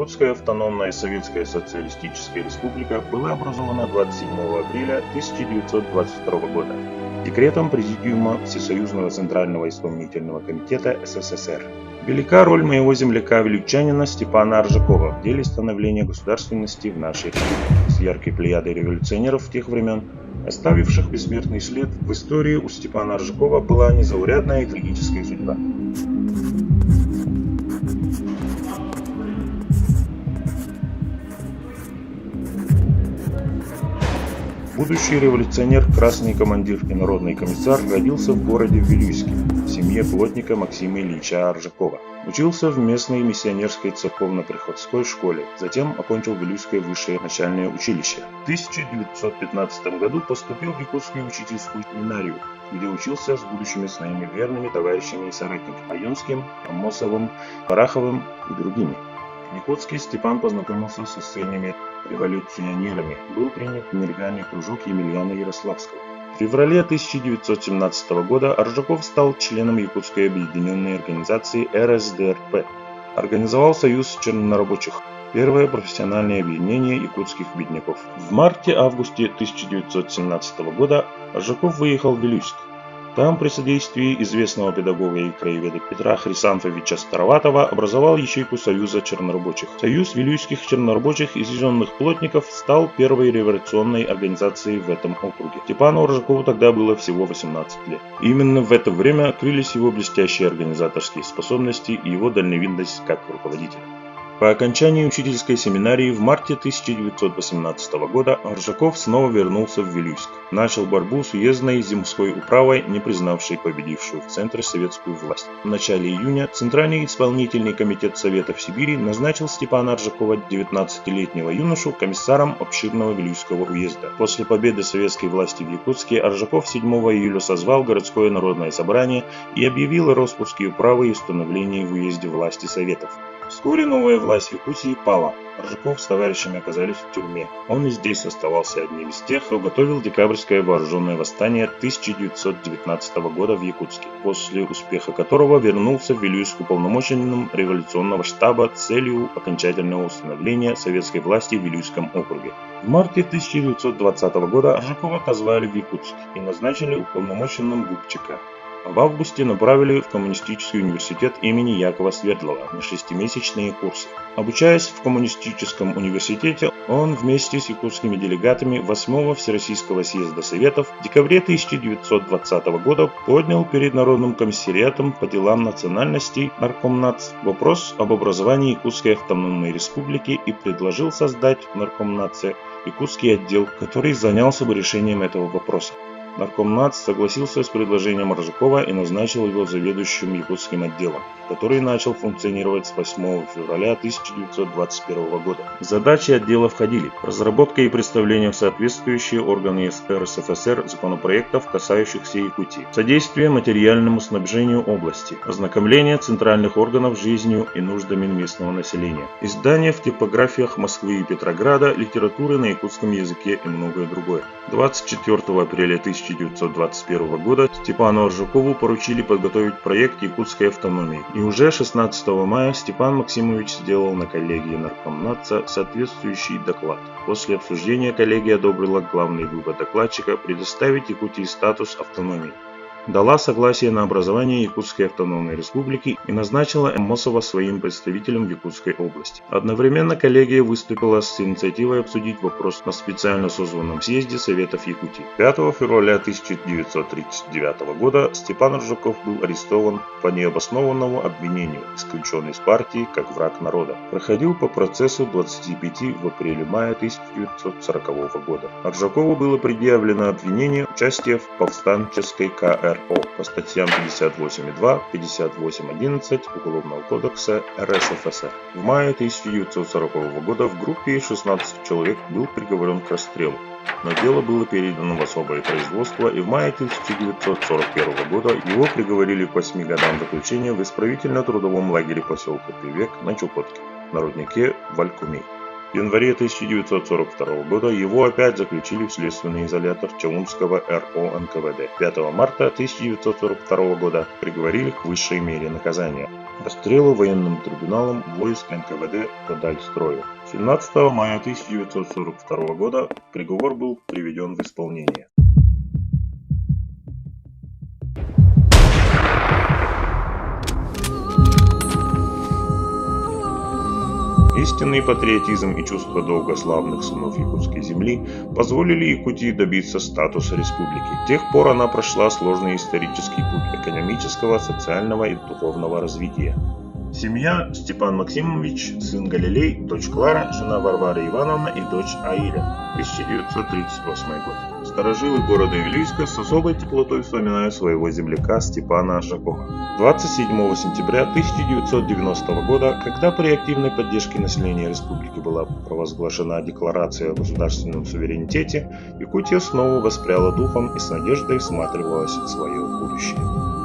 Якутская автономная Советская Социалистическая Республика была образована 27 апреля 1922 года декретом Президиума Всесоюзного Центрального Исполнительного Комитета СССР. Велика роль моего земляка-вилючанина Степана Аржакова в деле становления государственности в нашей республике. С яркой плеядой революционеров тех времен, оставивших бессмертный след, в истории у Степана Аржакова была незаурядная и трагическая судьба. Будущий революционер, красный командир и народный комиссар родился в городе Вилюйске в семье плотника Максима Ильича Аржакова. Учился в местной миссионерской церковно-приходской школе, затем окончил Вилюйское высшее начальное училище. В 1915 году поступил в Якутскую учительскую семинарию, где учился с будущими своими верными товарищами и соратниками Айонским, Аммосовым, Бараховым и другими. В Якутске Степан познакомился со сильными революционерами, был принят в нелегальный кружок Емельяна Ярославского. В феврале 1917 года Аржаков стал членом Якутской объединенной организации РСДРП. Организовал Союз чернорабочих, первое профессиональное объединение якутских бедняков. В марте-августе 1917 года Аржаков выехал в Вилюйск. Там при содействии известного педагога и краеведа Петра Хрисанфовича Староватова образовал ячейку Союза чернорабочих. Союз вилюйских чернорабочих и зеленых плотников стал первой революционной организацией в этом округе. Степану Аржакову тогда было всего 18 лет. Именно в это время открылись его блестящие организаторские способности и его дальновидность как руководителя. По окончании учительской семинарии в марте 1918 года Аржаков снова вернулся в Вилюйск. Начал борьбу с уездной земской управой, не признавшей победившую в центре советскую власть. В начале июня Центральный исполнительный комитет Советов Сибири назначил Степана Аржакова, 19-летнего юношу, комиссаром обширного Вилюйского уезда. После победы советской власти в Якутске Аржаков 7 июля созвал городское народное собрание и объявил о распуске управы и установлении в уезде власти Советов. Вскоре новая власть в Якутии пала. Аржаков с товарищами оказались в тюрьме. Он и здесь оставался одним из тех, кто готовил декабрьское вооруженное восстание 1919 года в Якутске, после успеха которого вернулся в Вилюйск уполномоченным революционного штаба с целью окончательного установления советской власти в Вилюйском округе. В марте 1920 года Аржакова позвали в Якутск и назначили уполномоченным Губчика. В августе направили в Коммунистический университет имени Якова Свердлова на 6-месячные курсы. Обучаясь в Коммунистическом университете, он вместе с якутскими делегатами 8-го Всероссийского съезда Советов в декабре 1920 года поднял перед Народным комиссариатом по делам национальностей Наркомнац вопрос об образовании Якутской автономной республики и предложил создать в Наркомнаце якутский отдел, который занялся бы решением этого вопроса. Наркомнац согласился с предложением Аржакова и назначил его заведующим якутским отделом, который начал функционировать с 8 февраля 1921 года. Задачи отдела входили: разработка и представление в соответствующие органы РСФСР законопроектов, касающихся Якутии, содействие материальному снабжению области, ознакомление центральных органов с жизнью и нуждами местного населения, издание в типографиях Москвы и Петрограда литературы на якутском языке и многое другое. 24 апреля 1921 года Степану Аржакову поручили подготовить проект якутской автономии, и уже 16 мая Степан Максимович сделал на коллегии Наркомнатца соответствующий доклад. После обсуждения коллегия одобрила главный вывод докладчика предоставить Якутии статус автономии. Дала согласие на образование Якутской автономной республики и назначила Аммосова своим представителем в Якутской области. Одновременно коллегия выступила с инициативой обсудить вопрос на специально созванном съезде Советов Якутии. 5 февраля 1939 года Степан Аржаков был арестован по необоснованному обвинению, исключен из партии как враг народа. Проходил по процессу 25 в апреле-мае 1940 года. Аржакову было предъявлено обвинение участия в повстанческой КР по статьям 58.2, 58.11 Уголовного кодекса РСФСР. В мае 1940 года в группе 16 человек был приговорен к расстрелу, но дело было передано в особое производство, и в мае 1941 года его приговорили к 8 годам заключения в исправительно-трудовом лагере поселка Певек на Чукотке, на руднике Валькумей. В январе 1942 года его опять заключили в следственный изолятор Чалумского РО НКВД. 5 марта 1942 года приговорили к высшей мере наказания – расстрелу военным трибуналом войск НКВД по Дальстрою. 17 мая 1942 года приговор был приведен в исполнение. Истинный патриотизм и чувство долга славных сынов якутской земли позволили Якутии добиться статуса республики. С тех пор она прошла сложный исторический путь экономического, социального и духовного развития. Семья: Степан Максимович, сын Галилей, дочь Клара, жена Варвара Ивановна и дочь Аиля. 1938 год. Старожилы города Вилюйска с особой теплотой вспоминают своего земляка Степана Жакова. 27 сентября 1990 года, когда при активной поддержке населения республики была провозглашена Декларация о государственном суверенитете, Якутия снова воспряла духом и с надеждой всматривалась в свое будущее.